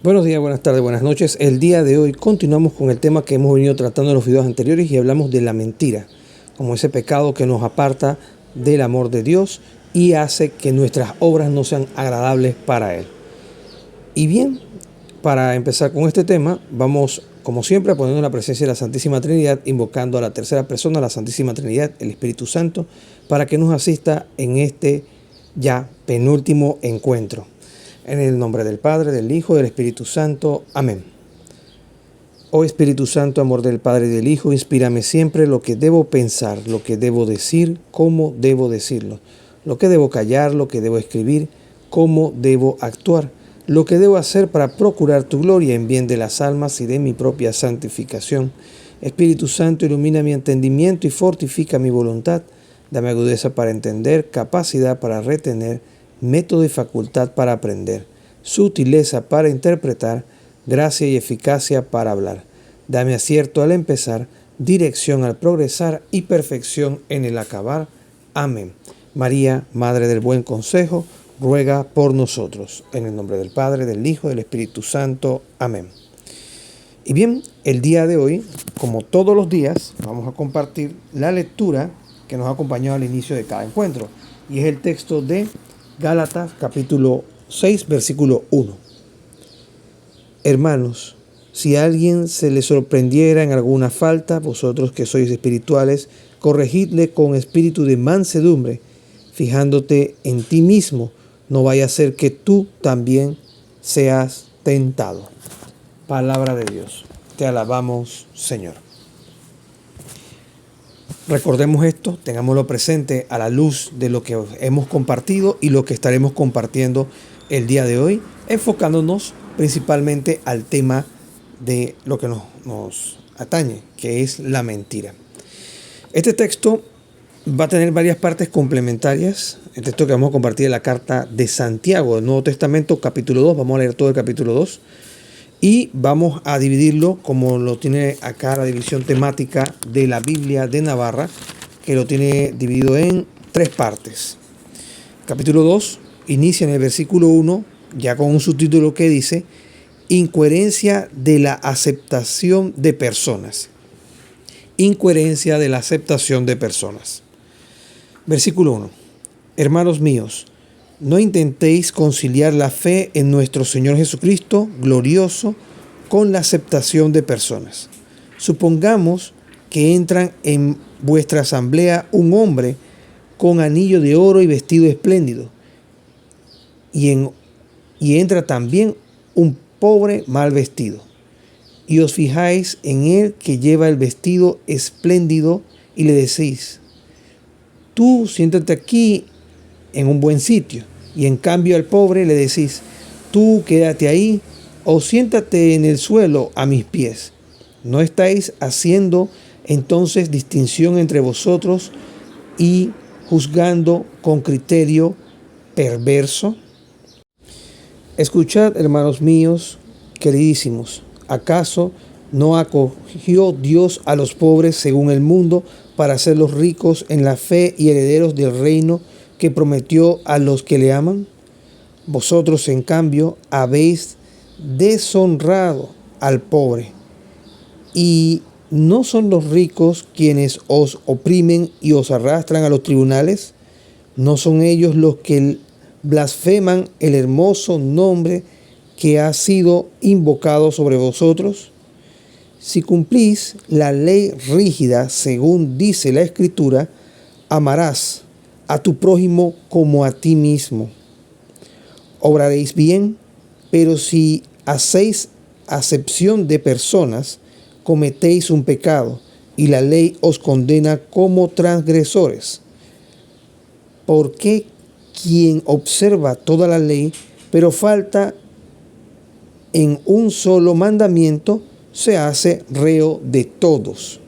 Buenos días, buenas tardes, buenas noches. El día de hoy continuamos con el tema que hemos venido tratando en los videos anteriores y hablamos de la mentira, como ese pecado que nos aparta del amor de Dios y hace que nuestras obras no sean agradables para Él. Y bien, para empezar con este tema, vamos, como siempre, poniendo la presencia de la Santísima Trinidad, invocando a la tercera persona, la Santísima Trinidad, el Espíritu Santo, para que nos asista en este ya penúltimo encuentro. En el nombre del Padre, del Hijo y del Espíritu Santo. Amén. Oh Espíritu Santo, amor del Padre y del Hijo, inspírame siempre lo que debo pensar, lo que debo decir, cómo debo decirlo, lo que debo callar, lo que debo escribir, cómo debo actuar, lo que debo hacer para procurar tu gloria en bien de las almas y de mi propia santificación. Espíritu Santo, ilumina mi entendimiento y fortifica mi voluntad. Dame agudeza para entender, capacidad para retener, método y facultad para aprender, sutileza para interpretar, gracia y eficacia para hablar. Dame acierto al empezar, dirección al progresar y perfección en el acabar. Amén. María, Madre del Buen Consejo, ruega por nosotros. En el nombre del Padre, del Hijo y del Espíritu Santo. Amén. Y bien, el día de hoy, como todos los días, vamos a compartir la lectura que nos ha acompañado al inicio de cada encuentro. Y es el texto de Gálatas capítulo 6, versículo 1. Hermanos, si a alguien se le sorprendiera en alguna falta, vosotros que sois espirituales, corregidle con espíritu de mansedumbre, fijándote en ti mismo, no vaya a ser que tú también seas tentado. Palabra de Dios. Te alabamos, Señor. Recordemos esto, tengámoslo presente a la luz de lo que hemos compartido y lo que estaremos compartiendo el día de hoy, enfocándonos principalmente al tema de lo que nos atañe, que es la mentira. Este texto va a tener varias partes complementarias. El texto que vamos a compartir es la carta de Santiago del Nuevo Testamento, capítulo 2. Vamos a leer todo el capítulo 2. Y vamos a dividirlo como lo tiene acá la división temática de la Biblia de Navarra, que lo tiene dividido en 3 partes. Capítulo 2 inicia en el versículo 1, ya con un subtítulo que dice: Incoherencia de la aceptación de personas. Incoherencia de la aceptación de personas. Versículo 1. Hermanos míos, no intentéis conciliar la fe en nuestro Señor Jesucristo, glorioso, con la aceptación de personas. Supongamos que entran en vuestra asamblea un hombre con anillo de oro y vestido espléndido, y entra también un pobre mal vestido, y os fijáis en él que lleva el vestido espléndido y le decís: tú siéntate aquí en un buen sitio, y en cambio al pobre le decís: tú quédate ahí o siéntate en el suelo a mis pies. ¿No estáis haciendo entonces distinción entre vosotros y juzgando con criterio perverso? Escuchad, hermanos míos, queridísimos, ¿acaso no acogió Dios a los pobres según el mundo para hacerlos ricos en la fe y herederos del reino que prometió a los que le aman? Vosotros, en cambio, habéis deshonrado al pobre. ¿Y no son los ricos quienes os oprimen y os arrastran a los tribunales? ¿No son ellos los que blasfeman el hermoso nombre que ha sido invocado sobre vosotros? Si cumplís la ley rígida, según dice la Escritura, amarás a tu prójimo como a ti mismo, obraréis bien. Pero si hacéis acepción de personas, cometéis un pecado, y la ley os condena como transgresores. Porque quien observa toda la ley, pero falta en un solo mandamiento, se hace reo de todos.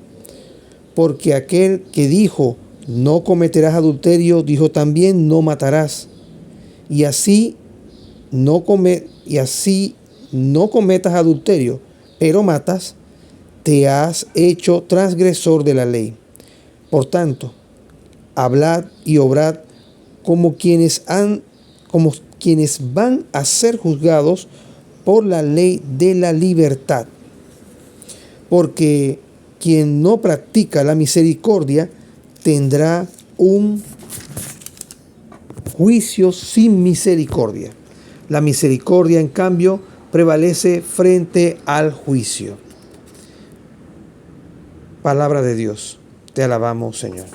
Porque aquel que dijo: no cometerás adulterio, dijo también: no matarás. Y así no cometas adulterio, pero matas, te has hecho transgresor de la ley. Por tanto, hablad y obrad como quienes van a ser juzgados por la ley de la libertad. Porque quien no practica la misericordia tendrá un juicio sin misericordia. La misericordia, en cambio, prevalece frente al juicio. Palabra de Dios, te alabamos, Señor.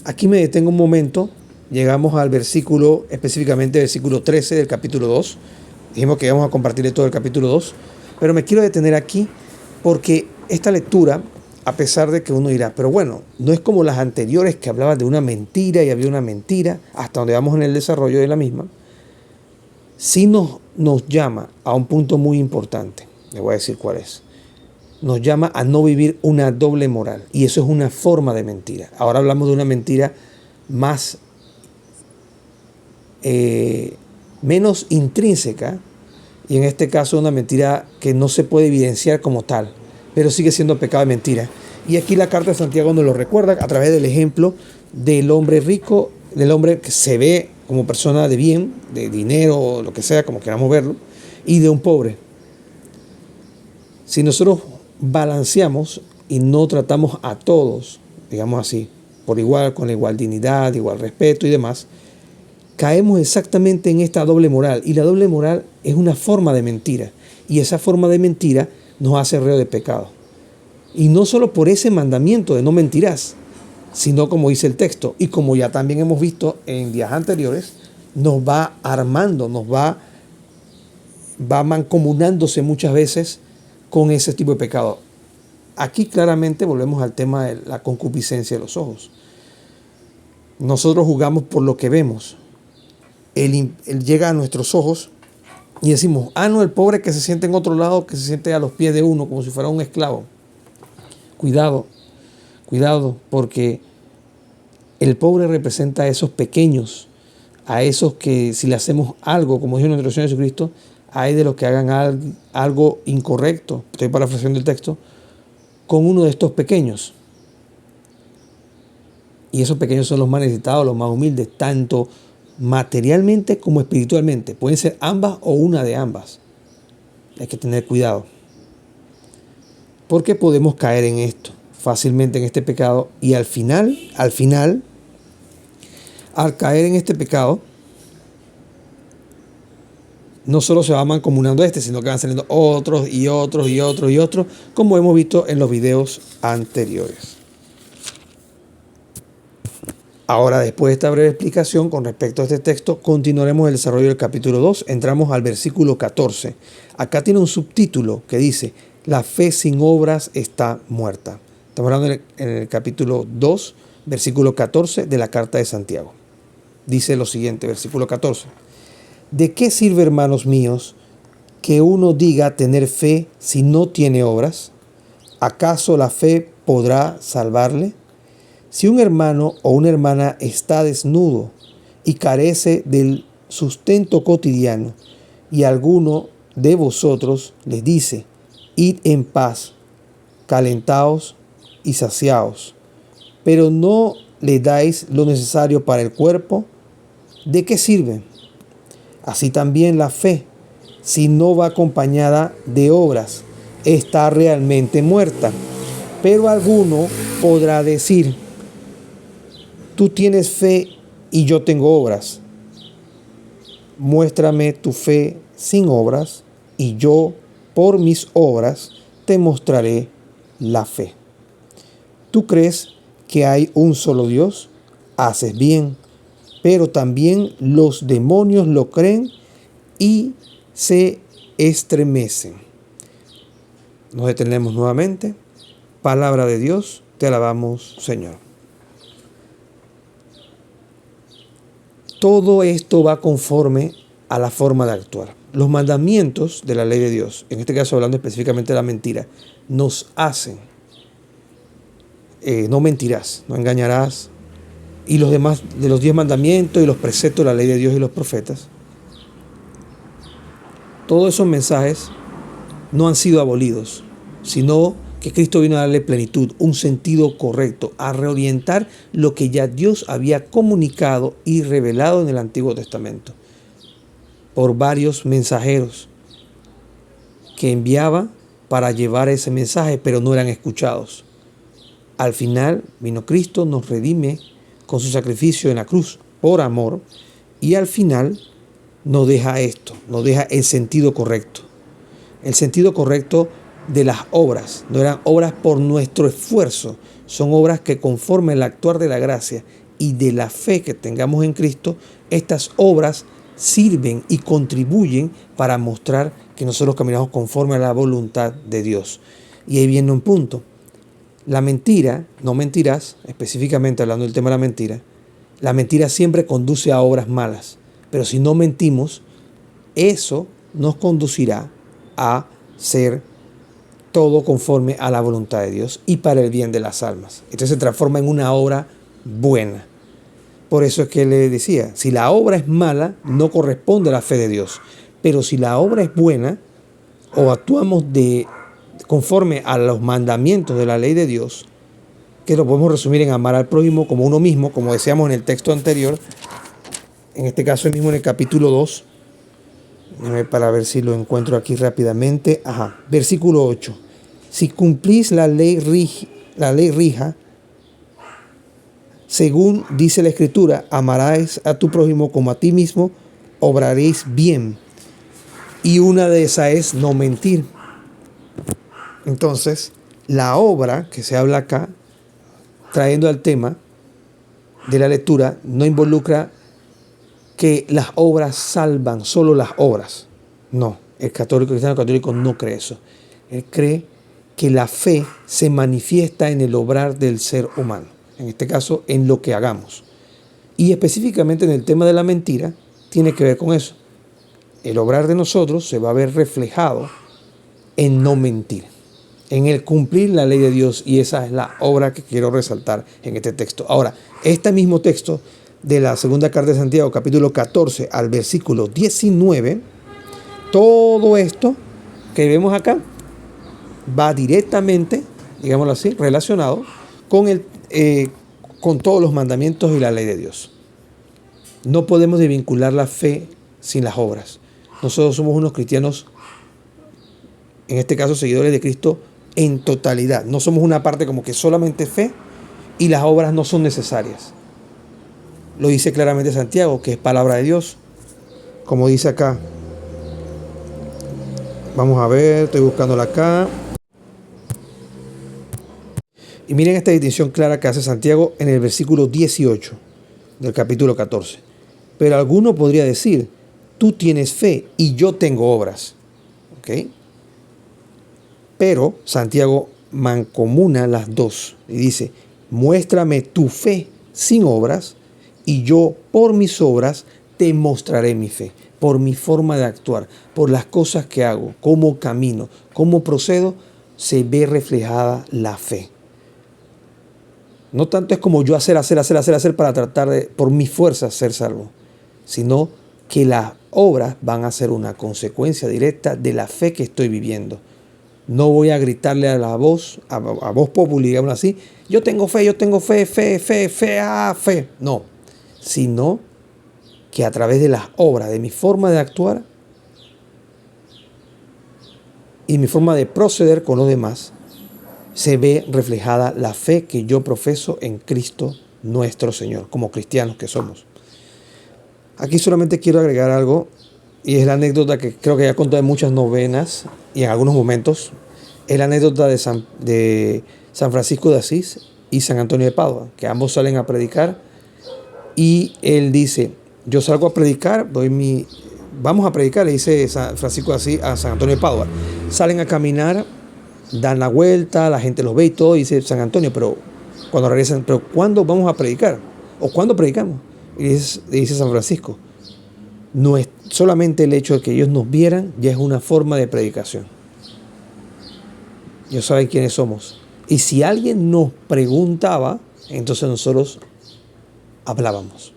Aquí me detengo un momento. Llegamos al versículo, específicamente versículo 13 del capítulo 2. Dijimos que íbamos a compartir todo el capítulo 2, pero me quiero detener aquí porque esta lectura, a pesar de que uno dirá, pero bueno, no es como las anteriores que hablaban de una mentira y había una mentira, hasta donde vamos en el desarrollo de la misma, sí nos llama a un punto muy importante. Les voy a decir cuál es. Nos llama a no vivir una doble moral, y eso es una forma de mentira. Ahora hablamos de una mentira más menos intrínseca, y en este caso una mentira que no se puede evidenciar como tal, pero sigue siendo pecado de mentira. Y aquí la carta de Santiago nos lo recuerda a través del ejemplo del hombre rico, del hombre que se ve como persona de bien, de dinero o lo que sea, como queramos verlo, y de un pobre. Si nosotros balanceamos y no tratamos a todos, digamos así, por igual, con igual dignidad, igual respeto y demás, caemos exactamente en esta doble moral. Y la doble moral es una forma de mentira. Y esa forma de mentira nos hace reo de pecado. Y no solo por ese mandamiento de no mentirás, sino como dice el texto, y como ya también hemos visto en días anteriores, nos va armando, va mancomunándose muchas veces con ese tipo de pecado. Aquí claramente volvemos al tema de la concupiscencia de los ojos. Nosotros juzgamos por lo que vemos. Él llega a nuestros ojos y decimos, no, el pobre que se siente en otro lado, que se siente a los pies de uno, como si fuera un esclavo. Cuidado, porque el pobre representa a esos pequeños, a esos que si le hacemos algo, como dijo nuestro Señor Jesucristo, hay de los que hagan algo incorrecto, estoy parafraseando el texto, con uno de estos pequeños. Y esos pequeños son los más necesitados, los más humildes, tanto materialmente como espiritualmente. Pueden ser ambas o una de ambas. Hay que tener cuidado. Porque podemos caer en esto, fácilmente en este pecado. Y al final, al caer en este pecado, no solo se va mancomunando sino que van saliendo otros y otros y otros y otros, como hemos visto en los videos anteriores. Ahora, después de esta breve explicación con respecto a este texto, continuaremos el desarrollo del capítulo 2. Entramos al versículo 14. Acá tiene un subtítulo que dice, la fe sin obras está muerta. Estamos hablando en el capítulo 2, versículo 14 de la carta de Santiago. Dice lo siguiente, versículo 14. ¿De qué sirve, hermanos míos, que uno diga tener fe si no tiene obras? ¿Acaso la fe podrá salvarle? Si un hermano o una hermana está desnudo y carece del sustento cotidiano, y alguno de vosotros les dice, id en paz, calentaos y saciaos, pero no le dais lo necesario para el cuerpo, ¿de qué sirve? Así también la fe, si no va acompañada de obras, está realmente muerta. Pero alguno podrá decir, tú tienes fe y yo tengo obras. Muéstrame tu fe sin obras y yo, por mis obras, te mostraré la fe. ¿Tú crees que hay un solo Dios? Haces bien, pero también los demonios lo creen y se estremecen. Nos detenemos nuevamente. Palabra de Dios, te alabamos, Señor. Todo esto va conforme a la forma de actuar. Los mandamientos de la ley de Dios, en este caso hablando específicamente de la mentira, nos hacen, no mentirás, no engañarás, y los demás de los 10 mandamientos y los preceptos de la ley de Dios y los profetas, todos esos mensajes no han sido abolidos, sino que Cristo vino a darle plenitud, un sentido correcto, a reorientar lo que ya Dios había comunicado y revelado en el Antiguo Testamento por varios mensajeros. que enviaba para llevar ese mensaje, pero no eran escuchados. Al final vino Cristo, nos redime con su sacrificio en la cruz por amor, y al final nos deja esto, nos deja el sentido correcto. El sentido correcto de las obras. No eran obras por nuestro esfuerzo, son obras que conforme al actuar de la gracia y de la fe que tengamos en Cristo, estas obras sirven y contribuyen para mostrar que nosotros caminamos conforme a la voluntad de Dios. Y ahí viene un punto. La mentira, no mentirás, específicamente hablando del tema de la mentira siempre conduce a obras malas. Pero si no mentimos, eso nos conducirá a ser todo conforme a la voluntad de Dios y para el bien de las almas. Entonces se transforma en una obra buena. Por eso es que le decía, si la obra es mala, no corresponde a la fe de Dios. Pero si la obra es buena o actuamos conforme a los mandamientos de la ley de Dios, que lo podemos resumir en amar al prójimo como uno mismo, como decíamos en el texto anterior, en este caso mismo en el capítulo 2, para ver si lo encuentro aquí rápidamente. Versículo 8. Si cumplís la ley rija, según dice la Escritura, amarás a tu prójimo como a ti mismo, obraréis bien. Y una de esas es no mentir. Entonces, la obra que se habla acá, trayendo al tema de la lectura, no involucra que las obras salvan, solo las obras. No, el cristiano católico no cree eso. Él cree que la fe se manifiesta en el obrar del ser humano, en este caso en lo que hagamos. Y específicamente en el tema de la mentira, tiene que ver con eso. El obrar de nosotros se va a ver reflejado en no mentir, en el cumplir la ley de Dios, y esa es la obra que quiero resaltar en este texto. Ahora, este mismo texto de la segunda carta de Santiago, capítulo 14 al versículo 19, todo esto que vemos acá va directamente, digámoslo así, relacionado con todos los mandamientos y la ley de Dios. No podemos desvincular la fe sin las obras. Nosotros somos unos cristianos, en este caso seguidores de Cristo, en totalidad. No somos una parte como que solamente fe y las obras no son necesarias. Lo dice claramente Santiago, que es palabra de Dios, como dice acá. Vamos a ver, estoy buscándola acá. Y miren esta distinción clara que hace Santiago en el versículo 18 del capítulo 14. Pero alguno podría decir, tú tienes fe y yo tengo obras. ¿Ok? Pero Santiago mancomuna las dos y dice, muéstrame tu fe sin obras y yo por mis obras te mostraré mi fe, por mi forma de actuar, por las cosas que hago, cómo camino, cómo procedo, se ve reflejada la fe. No tanto es como yo hacer para tratar de, por mis fuerzas, ser salvo, sino que las obras van a ser una consecuencia directa de la fe que estoy viviendo. No voy a gritarle a la voz, a voz populi, digamos así, yo tengo fe, fe. No, sino que a través de las obras, de mi forma de actuar y mi forma de proceder con los demás, se ve reflejada la fe que yo profeso en Cristo nuestro Señor, como cristianos que somos. Aquí solamente quiero agregar algo, y es la anécdota que creo que ya conté en muchas novenas y en algunos momentos. Es la anécdota de San Francisco de Asís y San Antonio de Padua, que ambos salen a predicar, y él dice, yo salgo a predicar, vamos a predicar, le dice San Francisco de Asís a San Antonio de Padua. Salen a caminar, dan la vuelta, la gente los ve y todo, y dice San Antonio, pero cuando regresan, pero ¿cuándo vamos a predicar? ¿O cuándo predicamos? Y dice San Francisco, no es solamente el hecho de que ellos nos vieran, ya es una forma de predicación. Ellos saben quiénes somos. Y si alguien nos preguntaba, entonces nosotros hablábamos.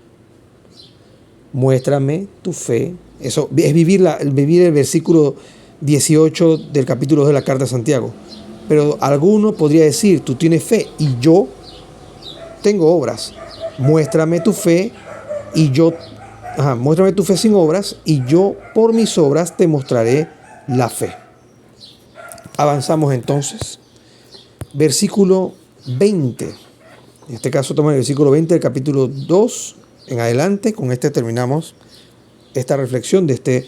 Muéstrame tu fe. Eso es vivir el versículo 18 del capítulo 2 de la carta de Santiago. Pero alguno podría decir, tú tienes fe y yo tengo obras. Muéstrame tu fe y muéstrame tu fe sin obras y yo por mis obras te mostraré la fe. Avanzamos entonces. Versículo 20. En este caso tomamos el versículo 20 del capítulo 2 en adelante. Con este terminamos esta reflexión de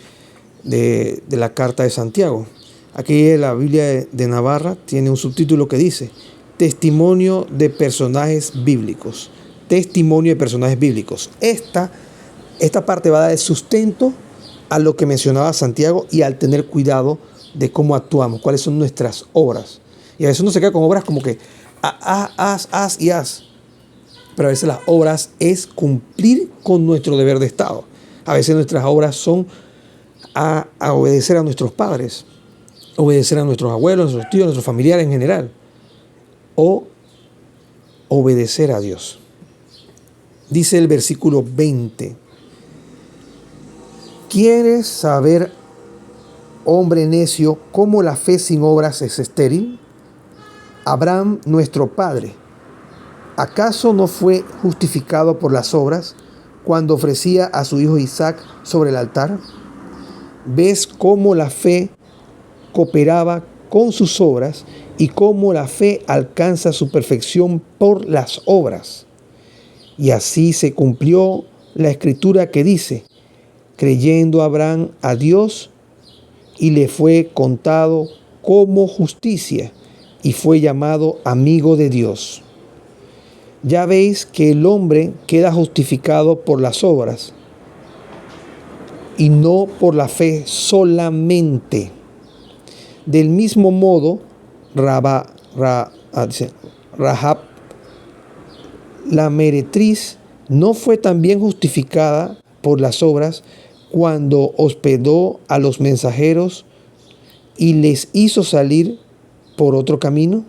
la carta de Santiago. Aquí la Biblia de Navarra tiene un subtítulo que dice: Testimonio de personajes bíblicos. Testimonio de personajes bíblicos. Esta parte va a dar el sustento a lo que mencionaba Santiago y al tener cuidado de cómo actuamos, cuáles son nuestras obras. Y a veces uno se queda con obras como que haz y haz. Pero a veces las obras es cumplir con nuestro deber de Estado. A veces nuestras obras son a obedecer a nuestros padres, obedecer a nuestros abuelos, a nuestros tíos, a nuestros familiares en general, o obedecer a Dios. Dice el versículo 20: ¿Quieres saber, hombre necio, cómo la fe sin obras es estéril? Abraham, nuestro padre, ¿acaso no fue justificado por las obras cuando ofrecía a su hijo Isaac sobre el altar? ¿Ves cómo la fe cooperaba con sus obras y cómo la fe alcanza su perfección por las obras? Y así se cumplió la escritura que dice: creyendo Abraham a Dios, y le fue contado como justicia, y fue llamado amigo de Dios. Ya veis que el hombre queda justificado por las obras, y no por la fe solamente. Del mismo modo, Rahab, la meretriz, no fue también justificada por las obras cuando hospedó a los mensajeros y les hizo salir por otro camino.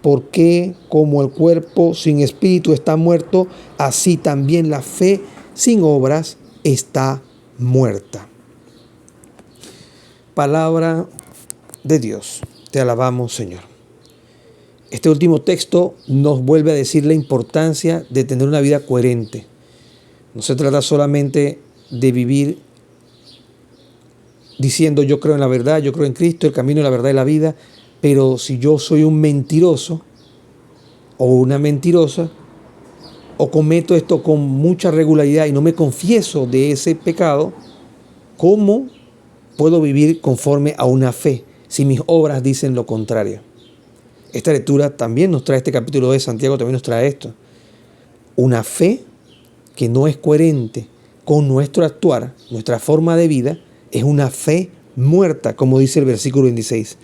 Porque como el cuerpo sin espíritu está muerto, así también la fe sin obras está muerta. Palabra de Dios. Te alabamos, Señor. Este último texto nos vuelve a decir la importancia de tener una vida coherente. No se trata solamente de vivir diciendo yo creo en la verdad, yo creo en Cristo, el camino, la verdad y la vida, pero si yo soy un mentiroso o una mentirosa, o cometo esto con mucha regularidad y no me confieso de ese pecado, ¿cómo puedo vivir conforme a una fe si mis obras dicen lo contrario? Esta lectura también nos trae, este capítulo de Santiago también nos trae esto. Una fe que no es coherente con nuestro actuar, nuestra forma de vida, es una fe muerta, como dice el versículo 26.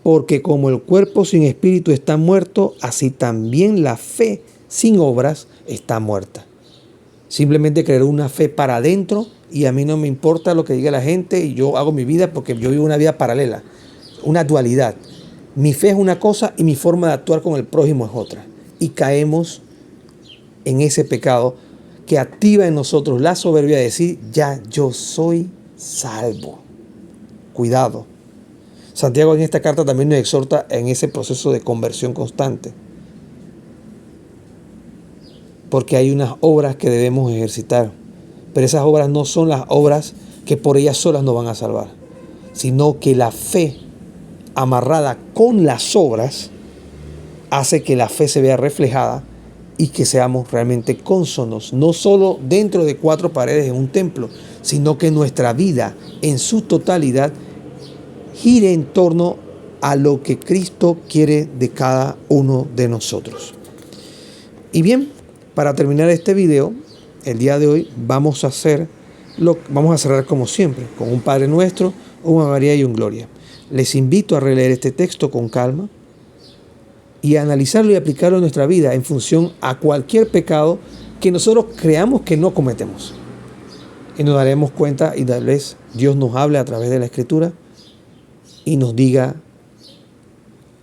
Porque como el cuerpo sin espíritu está muerto, así también la fe sin obras está muerta. Simplemente creer una fe para adentro y a mí no me importa lo que diga la gente y yo hago mi vida porque yo vivo una vida paralela, una dualidad. Mi fe es una cosa y mi forma de actuar con el prójimo es otra. Y caemos en ese pecado que activa en nosotros la soberbia de decir, ya yo soy salvo. Cuidado. Santiago en esta carta también nos exhorta en ese proceso de conversión constante. Porque hay unas obras que debemos ejercitar. Pero esas obras no son las obras que por ellas solas nos van a salvar. Sino que la fe amarrada con las obras hace que la fe se vea reflejada y que seamos realmente cónsonos, no solo dentro de cuatro paredes en un templo, sino que nuestra vida en su totalidad gire en torno a lo que Cristo quiere de cada uno de nosotros. Y bien, para terminar este video, el día de hoy vamos a cerrar como siempre, con un Padre Nuestro, una María y un Gloria. Les invito a releer este texto con calma y a analizarlo y aplicarlo en nuestra vida en función a cualquier pecado que nosotros creamos que no cometemos. Y nos daremos cuenta y tal vez Dios nos hable a través de la Escritura y nos diga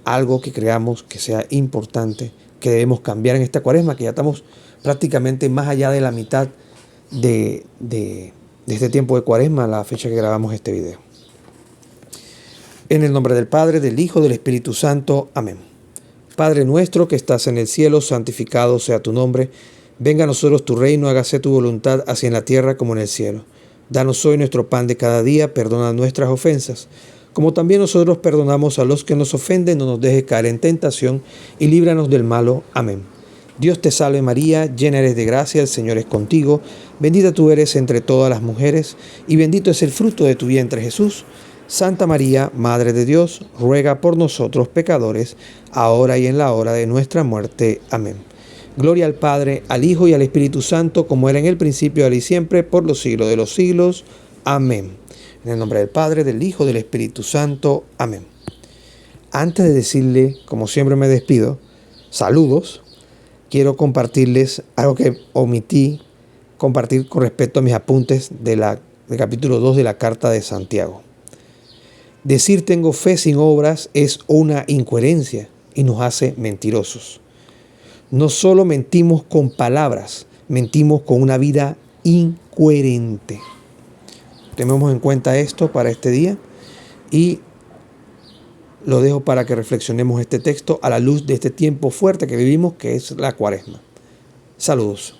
algo que creamos que sea importante, que debemos cambiar en esta Cuaresma, que ya estamos prácticamente más allá de la mitad de este tiempo de Cuaresma, la fecha que grabamos este video. En el nombre del Padre, del Hijo, del Espíritu Santo. Amén. Padre nuestro que estás en el cielo, santificado sea tu nombre. Venga a nosotros tu reino, hágase tu voluntad, así en la tierra como en el cielo. Danos hoy nuestro pan de cada día, perdona nuestras ofensas, como también nosotros perdonamos a los que nos ofenden. No nos dejes caer en tentación y líbranos del malo. Amén. Dios te salve María, llena eres de gracia, el Señor es contigo, bendita tú eres entre todas las mujeres, y bendito es el fruto de tu vientre Jesús. Santa María, Madre de Dios, ruega por nosotros pecadores, ahora y en la hora de nuestra muerte. Amén. Gloria al Padre, al Hijo y al Espíritu Santo, como era en el principio, ahora y siempre, por los siglos de los siglos. Amén. En el nombre del Padre, del Hijo y del Espíritu Santo. Amén. Antes de decirle, como siempre me despido, saludos, quiero compartirles algo que omití compartir con respecto a mis apuntes del capítulo 2 de la Carta de Santiago. Decir tengo fe sin obras es una incoherencia y nos hace mentirosos. No solo mentimos con palabras, mentimos con una vida incoherente. Tenemos en cuenta esto para este día y lo dejo para que reflexionemos este texto a la luz de este tiempo fuerte que vivimos, que es la Cuaresma. Saludos.